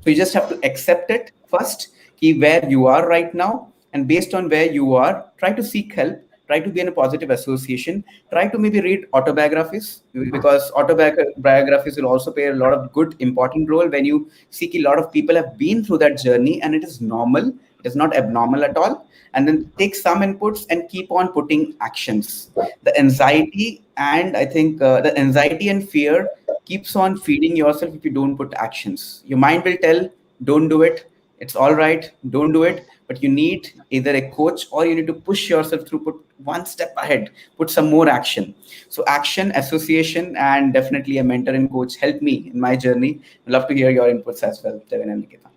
B: So you just have to accept it first, key where you are right now, and based on where you are, try to seek help. Try to be in a positive association. Try to maybe read autobiographies, because autobiographies will also play a lot of good, important role when you seek. A lot of people have been through that journey, and it is normal. It is not abnormal at all. And then take some inputs and keep on putting actions. The anxiety and I think the anxiety and fear keeps on feeding yourself if you don't put actions. Your mind will tell, don't do it. It's all right, don't do it, but you need either a coach or you need to push yourself through, put one step ahead, put some more action. So action, association, and definitely a mentor and coach helped me in my journey. I'd love to hear your inputs as well, Devin and Nikita.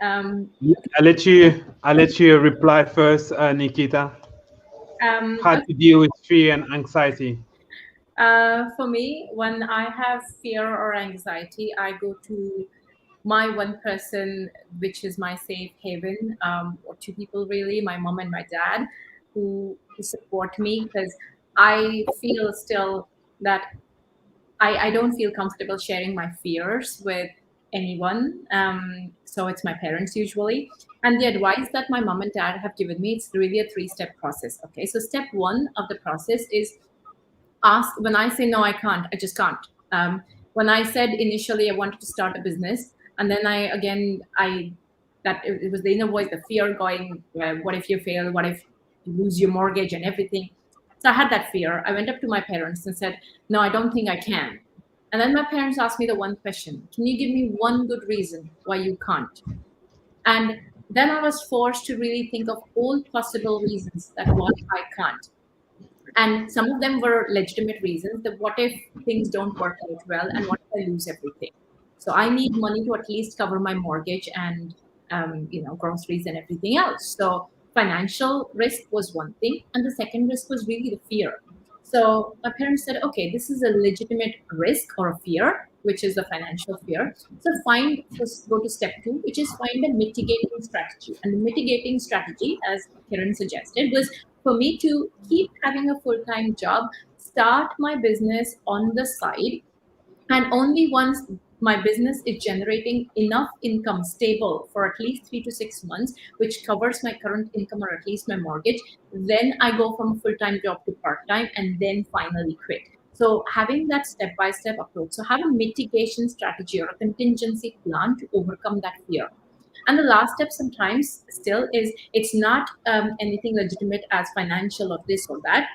A: I'll let you reply first, Nikita. How to deal with fear and anxiety?
C: For me, when I have fear or anxiety, I go to my one person, which is my safe haven, or two people really, my mom and my dad, who support me, because I feel still that I don't feel comfortable sharing my fears with anyone. So it's my parents usually. And the advice that my mom and dad have given me, it's really a 3-step process. Okay. So step one of the process is ask. When I say no, I can't, I just can't. When I said initially I wanted to start a business, and then it was the inner voice, the fear going, what if you fail? What if you lose your mortgage and everything? So I had that fear. I went up to my parents and said, no, I don't think I can. And then my parents asked me the one question, can you give me one good reason why you can't? And then I was forced to really think of all possible reasons that why I can't. And some of them were legitimate reasons, that what if things don't work out well and what if I lose everything? So I need money to at least cover my mortgage and groceries and everything else. So financial risk was one thing, and the second risk was really the fear. So my parents said, okay, this is a legitimate risk or a fear, which is the financial fear. So go to step two, which is find a mitigating strategy. And the mitigating strategy, as Kiran suggested, was for me to keep having a full-time job, start my business on the side, and only once my business is generating enough income stable for at least 3 to 6 months, which covers my current income or at least my mortgage, then I go from full-time job to part-time and then finally quit. So having that step-by-step approach, so have a mitigation strategy or a contingency plan to overcome that fear. And the last step sometimes still is, it's not anything legitimate as financial or this or that.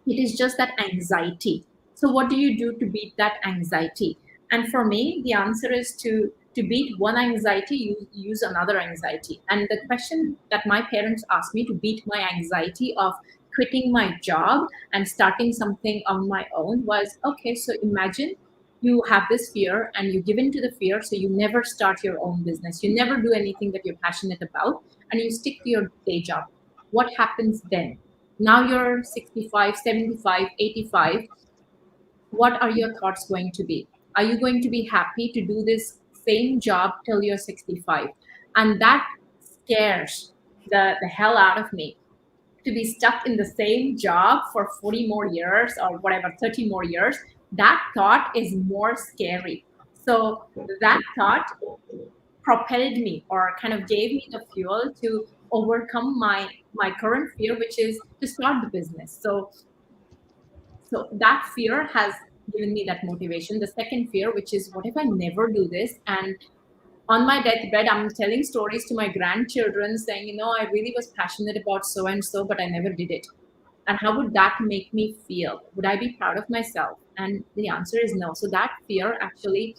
C: It is just that anxiety. So what do you do to beat that anxiety? And for me, the answer is to beat one anxiety, you use another anxiety. And the question that my parents asked me to beat my anxiety of quitting my job and starting something on my own was, okay, so imagine you have this fear and you give in to the fear, so you never start your own business, you never do anything that you're passionate about, and you stick to your day job. What happens then? Now you're 65, 75, 85. What are your thoughts going to be? Are you going to be happy to do this same job till you're 65? And that scares the hell out of me, to be stuck in the same job for 40 more years or whatever, 30 more years. That thought is more scary. So that thought propelled me, or kind of gave me the fuel to overcome my current fear, which is to start the business. So that fear has given me that motivation. The second fear, which is, what if I never do this? And on my deathbed, I'm telling stories to my grandchildren saying, I really was passionate about so and so, but I never did it. And how would that make me feel? Would I be proud of myself? And the answer is no. So that fear actually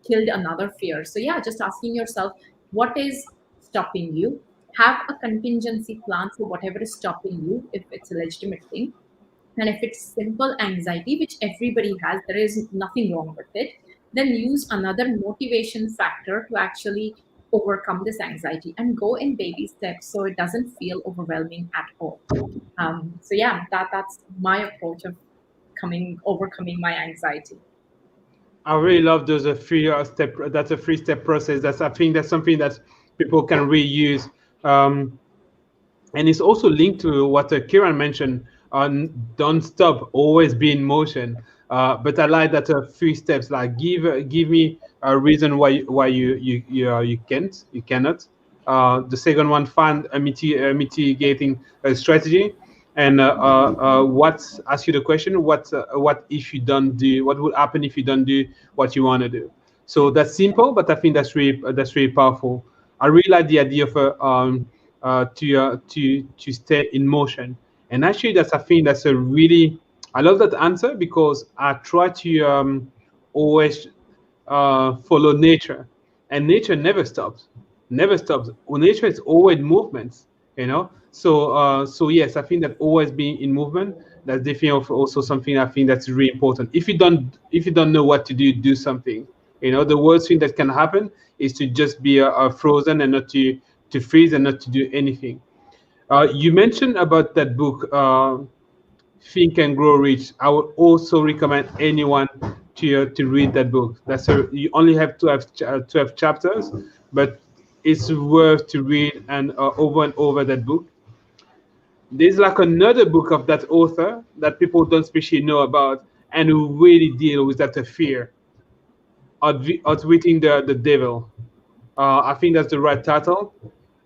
C: killed another fear. So yeah, just asking yourself, what is stopping you? Have a contingency plan for whatever is stopping you, if it's a legitimate thing. And if it's simple anxiety, which everybody has, there is nothing wrong with it, then use another motivation factor to actually overcome this anxiety, and go in baby steps so it doesn't feel overwhelming at all. So yeah, that's my approach of overcoming my anxiety.
A: I really love those three step. That's a 3-step process. I think that's something that people can reuse, and it's also linked to what Kiran mentioned on don't stop, always be in motion. But I like that 3 steps. Like give me a reason why you cannot. The second one, find a mitigating strategy. And ask you the question, what if you don't do, what would happen if you don't do what you want to do? So that's simple, but I think that's really powerful. I really like the idea of to stay in motion. And actually, that's, I think that's a really, I love that answer, because I try to always follow nature, and nature never stops, never stops. Well, nature is always movements, you know. So yes, I think that always being in movement, that's definitely also something I think that's really important. If you don't know what to do, do something. You know, the worst thing that can happen is to just be frozen and not to freeze and not to do anything. You mentioned about that book, Think and Grow Rich. I would also recommend anyone to read that book. You only have 12 chapters, but it's worth to read and over that book. There's like another book of that author that people don't especially know about and who really deal with that fear, Outwitting the Devil. I think that's the right title.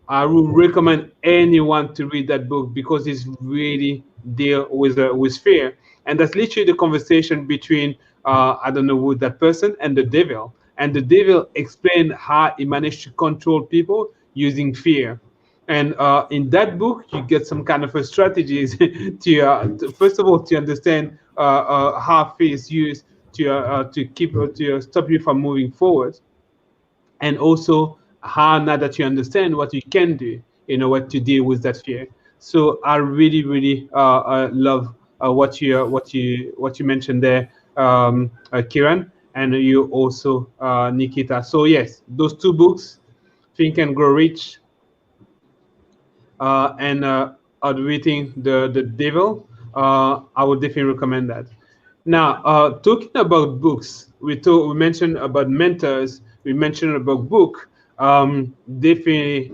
A: I would recommend anyone to read that book because it's really deal with fear, and that's literally the conversation between I don't know who that person and the devil, and the devil explained how he managed to control people using fear. And in that book, you get some kind of a strategies first of all to understand how fear is used to stop you from moving forward, and also how now that you understand what you can do, you know what to deal with that fear. So I really really love what you mentioned there, Kiran, and you also Nikita. So yes, those two books, Think and Grow Rich, and Outwitting the Devil, I would definitely recommend that. Now, talking about books, we mentioned about mentors, we mentioned about book. Definitely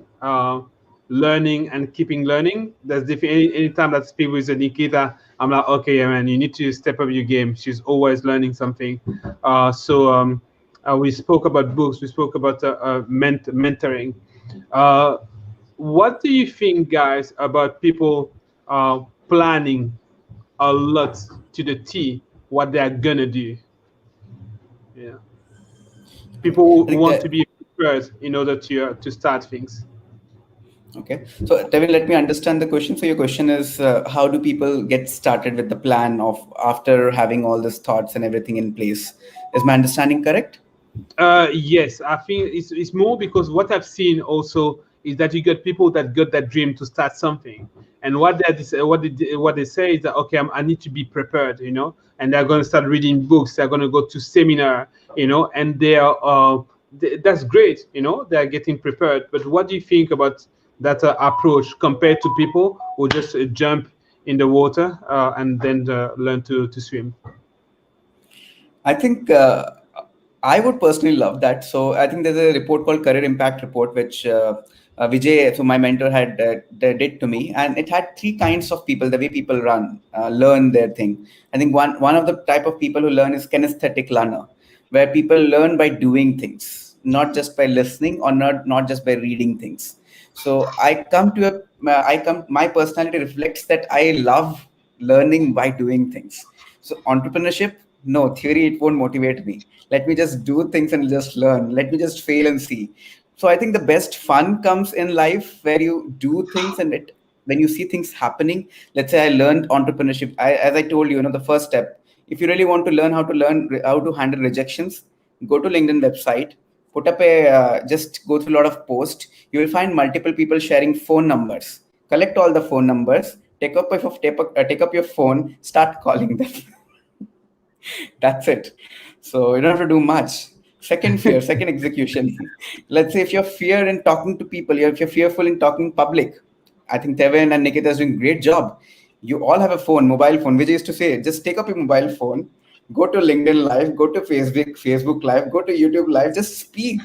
A: learning and keeping learning. That's definitely anytime that speak with Nikita, I'm like, okay, yeah, man, you need to step up your game. She's always learning something. We spoke about books. We spoke about mentoring. Uh, what do you think, guys, about people planning a lot to the T what they're gonna do? Yeah, people
B: I
A: who
B: think
A: want
B: that
A: to be prepared in order to start things.
B: Okay. So, Devin, let me understand the question. So, your question is how do people get started with the plan of after having all these thoughts and everything in place? Is my understanding correct?
A: Yes, I think it's more because what I've seen also is that you get people that got that dream to start something, and what they say is that okay, I need to be prepared, you know, and they're going to start reading books, they're going to go to seminar, you know, and that's great, you know, they're getting prepared. But what do you think about that approach compared to people who just jump in the water and then learn to swim?
B: I think I would personally love that. So I think there's a report called Career Impact Report, which Vijay, so my mentor, had did to me, and it had three kinds of people. The way people learn their thing. I think one of the type of people who learn is kinesthetic learner, where people learn by doing things, not just by listening or not just by reading things. So my personality reflects that I love learning by doing things. So entrepreneurship, no theory, it won't motivate me. Let me just do things and just learn. Let me just fail and see. So I think the best fun comes in life where you do things and when you see things happening. Let's say I learned entrepreneurship. As I told you, the first step. If you really want to learn how to handle rejections, go to LinkedIn website, put up just go through a lot of posts. You will find multiple people sharing phone numbers. Collect all the phone numbers. Take up your phone. Start calling them. That's it. So you don't have to do much. Second fear, second execution. Let's say if you're fear in talking to people, if you're fearful in talking public, I think Tevin and Nikita is doing a great job. You all have a phone, mobile phone. Vijay used to say, just take up your mobile phone, go to LinkedIn Live, go to Facebook Live, go to YouTube Live, just speak.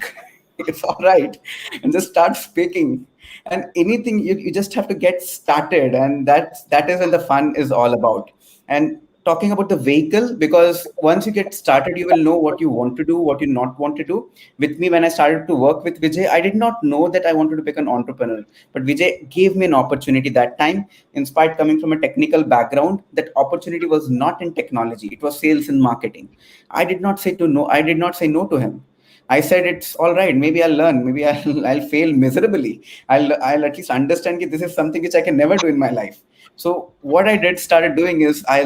B: It's all right. And just start speaking. And anything, you just have to get started. And that is when the fun is all about. And talking about the vehicle, because once you get started, you will know what you want to do, what you not want to do. With me, when I started to work with Vijay, I did not know that I wanted to become an entrepreneur, but Vijay gave me an opportunity that time. In spite coming from a technical background, that opportunity was not in technology, it was sales and marketing. I did not say no to him. I said, it's all right. Maybe I'll learn. Maybe I'll fail miserably. I'll at least understand that this is something which I can never do in my life. So what I started doing is I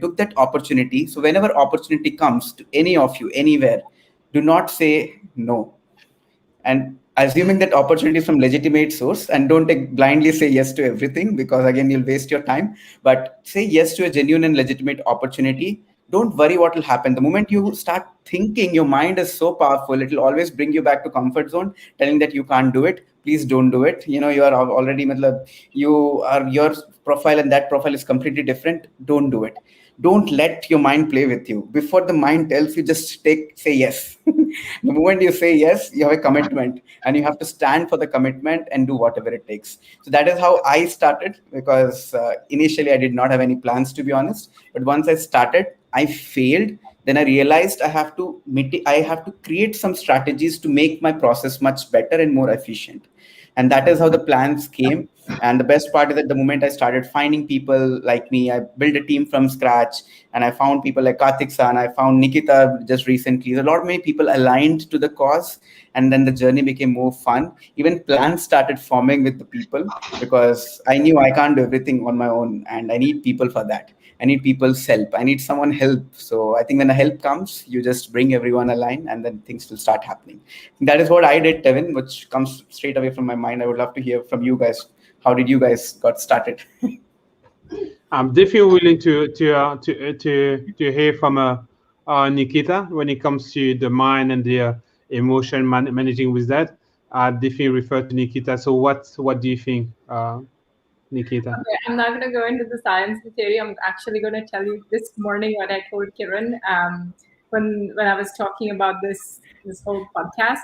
B: took that opportunity. So whenever opportunity comes to any of you, anywhere, Do not say no. And assuming that opportunity is from legitimate source, and don't blindly say yes to everything, because again you'll waste your time, but say yes to a genuine and legitimate opportunity. Don't worry what will happen. The moment you start thinking, your mind is so powerful, it will always bring you back to comfort zone, telling that you can't do it. Please don't do it. You are already, you are, your profile and that profile is completely different. Don't do it. Don't let your mind play with you. Before the mind tells you, just say yes. The moment you say yes, you have a commitment, and you have to stand for the commitment and do whatever it takes. So that is how I started, because initially I did not have any plans, to be honest. But once I started, I failed. Then I realized I have to create some strategies to make my process much better and more efficient. And that is how the plans came. And the best part is that the moment I started finding people like me, I built a team from scratch, and I found people like Karthik San, I found Nikita just recently. A lot of many people aligned to the cause, and then the journey became more fun. Even plans started forming with the people, because I knew I can't do everything on my own, and I need people for that. I need people's help. I need someone help. So I think when the help comes, you just bring everyone aligned, and then things will start happening. That is what I did, Tevin, which comes straight away from my mind. I would love to hear from you guys. How did you guys got started?
A: I'm definitely willing to hear from Nikita when it comes to the mind and the emotion managing with that. I definitely refer to Nikita. So what do you think, Nikita?
C: Okay, I'm not going to go into the science and theory. I'm actually going to tell you this morning what I told Kiran when I was talking about this whole podcast.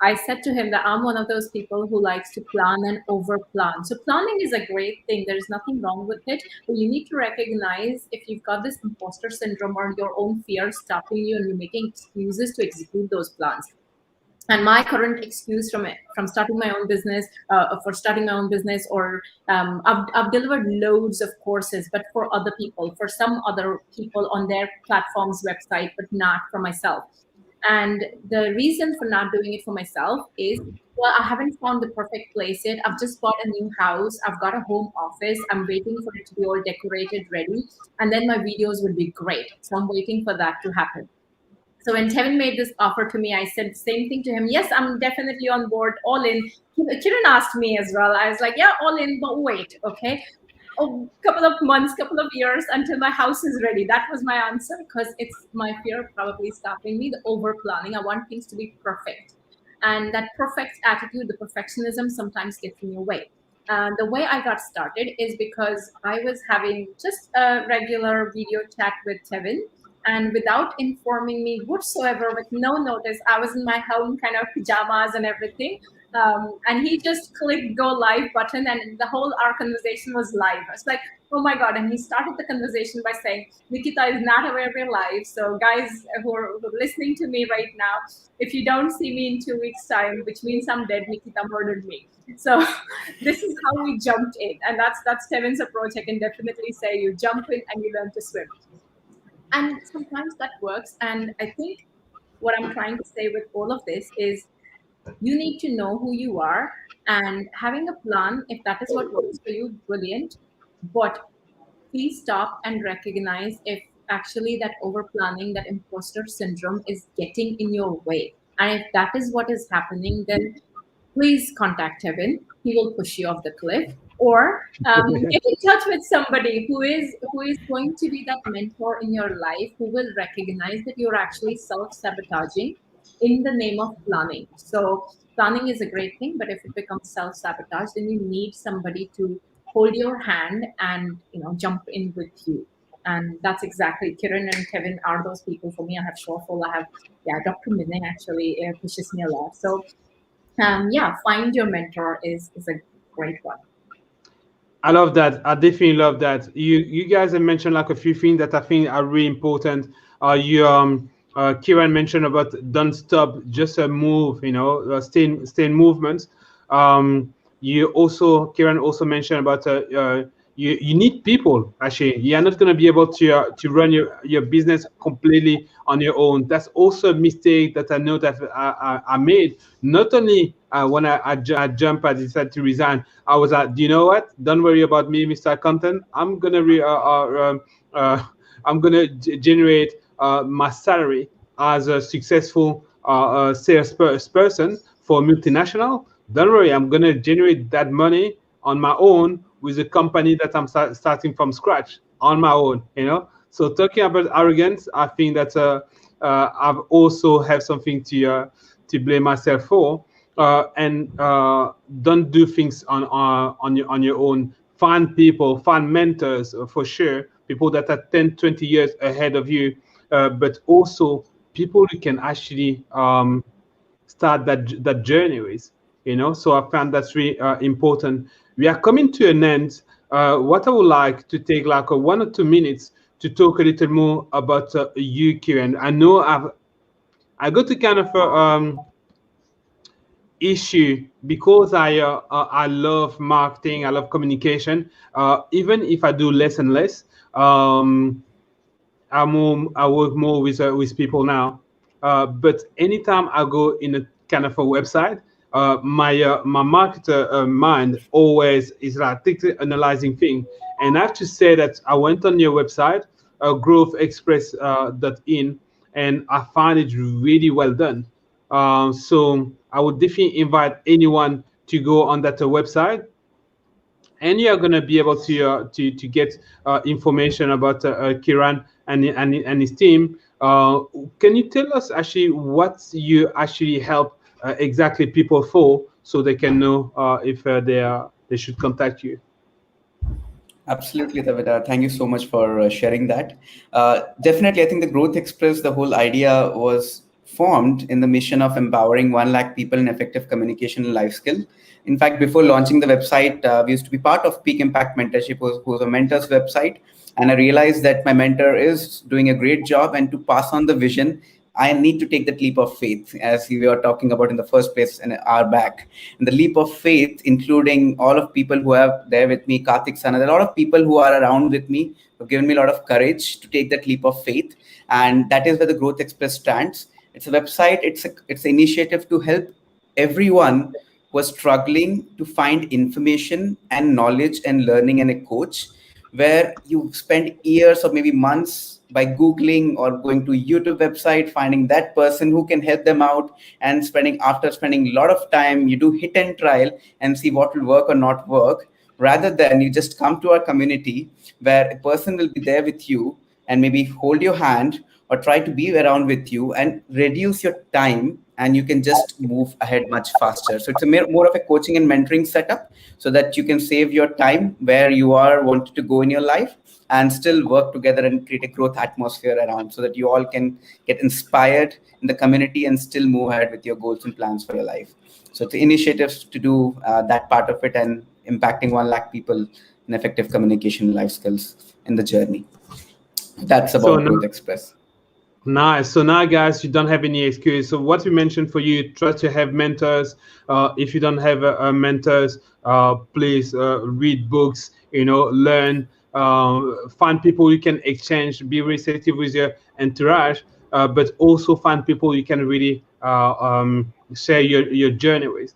C: I said to him that I'm one of those people who likes to plan and over plan. So planning is a great thing. There is nothing wrong with it. But you need to recognize if you've got this imposter syndrome or your own fear stopping you and you're making excuses to execute those plans. And my current excuse from starting my own business, for starting my own business, or I've delivered loads of courses, but for other people, for some other people on their platform's website, but not for myself. And the reason for not doing it for myself is, well, I haven't found the perfect place yet. I've just bought a new house. I've got a home office. I'm waiting for it to be all decorated, ready. And then my videos will be great. So I'm waiting for that to happen. So when Tevin made this offer to me, I said the same thing to him. Yes, I'm definitely on board, all in. Kiran asked me as well. I was like, yeah, all in, but wait, okay. A couple of months, couple of years until my house is ready. That was my answer, because it's my fear probably stopping me, the over planning. I want things to be perfect. And that perfect attitude, the perfectionism sometimes gets in your way. The way I got started is because I was having just a regular video chat with Tevin. And without informing me whatsoever, with no notice, I was in my home kind of pajamas and everything. And he just clicked go live button, and the whole our conversation was live. I was like, oh my God. And he started the conversation by saying, Nikita is not aware we're live. So guys who are listening to me right now, if you don't see me in 2 weeks time, which means I'm dead, Nikita murdered me. So this is how we jumped in. And that's Tevin's approach. I can definitely say you jump in and you learn to swim. And sometimes that works. And I think what I'm trying to say with all of this is you need to know who you are, and having a plan, if that is what works for you, brilliant. But please stop and recognize if actually that over planning, that imposter syndrome is getting in your way. And if that is what is happening, then please contact Kevin. He will push you off the cliff, or get in touch with somebody who is going to be that mentor in your life, who will recognize that you're actually self-sabotaging in the name of planning. So planning is a great thing, but if it becomes self-sabotage, then you need somebody to hold your hand and jump in with you. And that's exactly Kiran and Kevin are those people for me. I have Shoreful, I have Dr. Minay actually pushes me a lot. So find your mentor is a great one.
A: I love that. I definitely love that. You guys have mentioned like a few things that I think are really important. Kiran mentioned about don't stop, just a move. Stay in movement. Kiran also mentioned about you need people. Actually, you are not going to be able to run your business completely on your own. That's also a mistake that I know that I made. Not only when I jumped, I decided to resign. I was like, do you know what? Don't worry about me, Mr. Accountant. I'm gonna generate my salary as a successful a salesperson for a multinational, don't worry, I'm gonna generate that money on my own with a company that I'm starting from scratch on my own. So talking about arrogance, I think that I've also have something to blame myself for. And don't do things on your own. Find people, find mentors, for sure, people that are 10, 20 years ahead of you, but also people you can actually start that journey with. So I found that's really important. We are coming to an end. What I would like to take like a 1 or 2 minutes to talk a little more about you, Kiran. I know I got to kind of issue because I love marketing, I love communication. Even if I do less and less, I work more with people now. But anytime I go in a kind of a website, my marketer mind always is like analyzing thing. And I have to say that I went on your website, growthexpress.in, and I find it really well done. So I would definitely invite anyone to go on that website, and you are going to be able to get information about Kiran and his team. Can you tell us actually what you actually help exactly people for, so they can know if they should contact you?
B: Absolutely, David. Thank you so much for sharing that. Definitely, I think the Growth Express, the whole idea was formed in the mission of empowering 1 lakh people in effective communication and life skill. In fact, before launching the website, we used to be part of Peak Impact Mentorship, who was a mentor's website. And I realized that my mentor is doing a great job, and to pass on the vision, I need to take that leap of faith, as we were talking about in the first place an hour back. And the leap of faith, including all of people who are there with me, Karthik Sana, there are a lot of people who are around with me, who have given me a lot of courage to take that leap of faith. And that is where the Growth Express stands. It's a website, it's an initiative to help everyone who are struggling to find information and knowledge and learning, and a coach where you spend years or maybe months by googling or going to YouTube website, finding that person who can help them out, and after spending a lot of time, you do hit and trial and see what will work or not work, rather than you just come to our community where a person will be there with you and maybe hold your hand or try to be around with you and reduce your time, and you can just move ahead much faster. So it's more of a coaching and mentoring setup, so that you can save your time where you are wanted to go in your life, and still work together and create a growth atmosphere around, so that you all can get inspired in the community and still move ahead with your goals and plans for your life. So it's initiatives to do that part of it, and impacting 1 lakh people in effective communication and life skills in the journey. That's
A: So
B: about
A: now,
B: Growth Express.
A: Nice. So now, guys, you don't have any excuse. So what we mentioned for you, try to have mentors. If you don't have mentors, please read books. Learn. Find people you can exchange. Be receptive with your entourage, but also find people you can really share your journey with.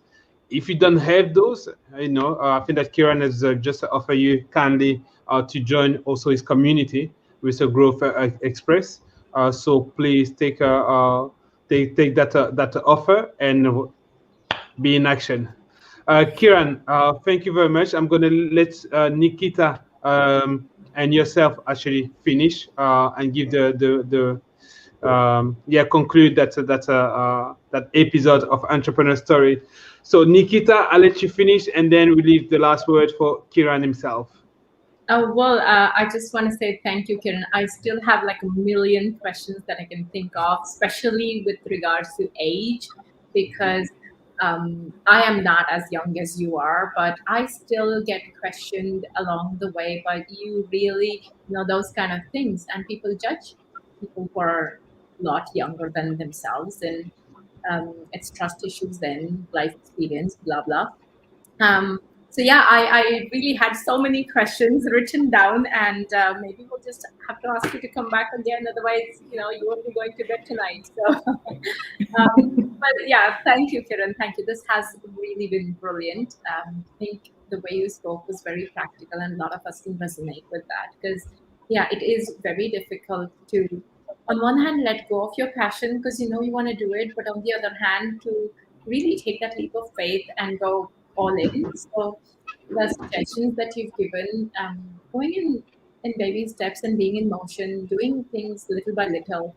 A: If you don't have those, I think that Kiran has just offer you kindly to join also his community with the Growth Express. So please take that offer and be in action. Kiran, thank you very much. I'm going to let Nikita and yourself actually finish and give conclude that episode of Entrepreneur Story. So Nikita, I'll let you finish, and then we leave the last word for Kiran himself.
C: Oh, well, I just want to say thank you, Kiran. I still have like a million questions that I can think of, especially with regards to age, because I am not as young as you are, but I still get questioned along the way. But you really know those kind of things, and people judge people who are a lot younger than themselves, and it's trust issues, then life experience, blah blah. So yeah, I really had so many questions written down, and maybe we'll just have to ask you to come back again. Otherwise, you won't be going to bed tonight. So, but yeah, thank you, Kiran. Thank you. This has really been brilliant. I think the way you spoke was very practical, and a lot of us can resonate with that, because yeah, it is very difficult to on one hand, let go of your passion because you know you want to do it, but on the other hand, to really take that leap of faith and go all in. So the suggestions that you've given, going in baby steps and being in motion, doing things little by little,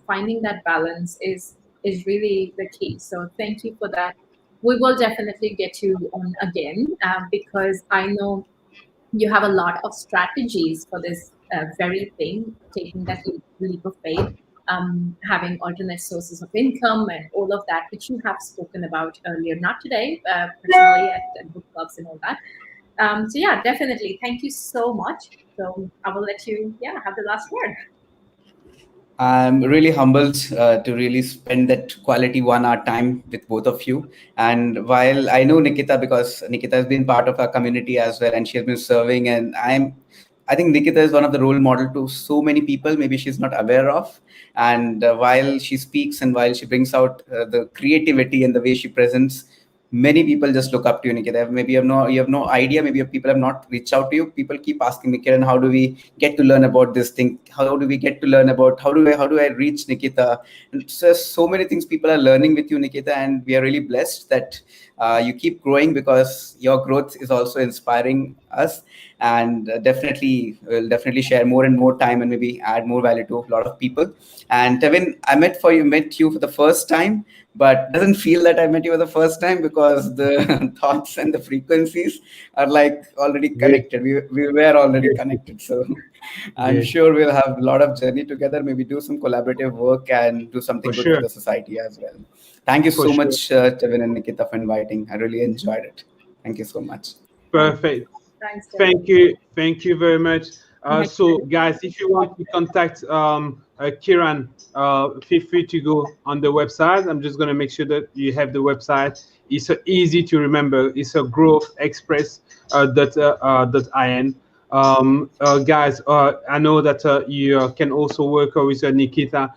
C: finding that balance is really the key. So thank you for that. We will definitely get you on again because I know you have a lot of strategies for this very thing, taking that leap of faith, having alternate sources of income and all of that, which you have spoken about earlier, not today, personally at book clubs and all that. So yeah, definitely. Thank you so much. So I will let you, have the last word.
B: I'm really humbled to really spend that quality 1 hour time with both of you. And while I know Nikita, because Nikita has been part of our community as well, and she has been serving, and I think Nikita is one of the role model to so many people. Maybe she's not aware of. And while she speaks and while she brings out the creativity and the way she presents, many people just look up to you, Nikita. Maybe you have no idea. Maybe people have not reached out to you. People keep asking me, Kiran, how do we get to learn about this thing? How do we get to learn about how do I reach Nikita? And so many things people are learning with you, Nikita, and we are really blessed that you keep growing because your growth is also inspiring us. And definitely we'll definitely share more and more time and maybe add more value to a lot of people. And Tevin, I met you for the first time, but doesn't feel that I met you for the first time because the thoughts and the frequencies are like already connected. We were already connected. So I'm sure we'll have a lot of journey together, maybe do some collaborative work and do something good for the society as well. Thank you so much, Tevin and Nikita, for inviting. I really enjoyed it. Thank you so much.
A: Perfect.
C: Thanks,
A: Thank you very much. So guys, if you want to contact Kiran, feel free to go on the website. I'm just going to make sure that you have the website. It's easy to remember. It's a growthexpress.in. Guys, I know that you can also work with Nikita.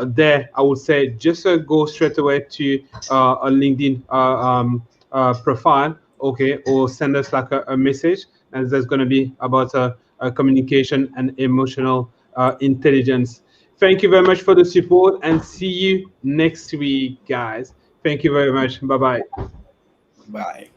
A: There, I would say just go straight away to a LinkedIn profile, okay, or send us like a message, and that's going to be about communication and emotional intelligence. Thank you very much for the support, and see you next week, guys. Thank you very much. Bye-bye.
B: Bye.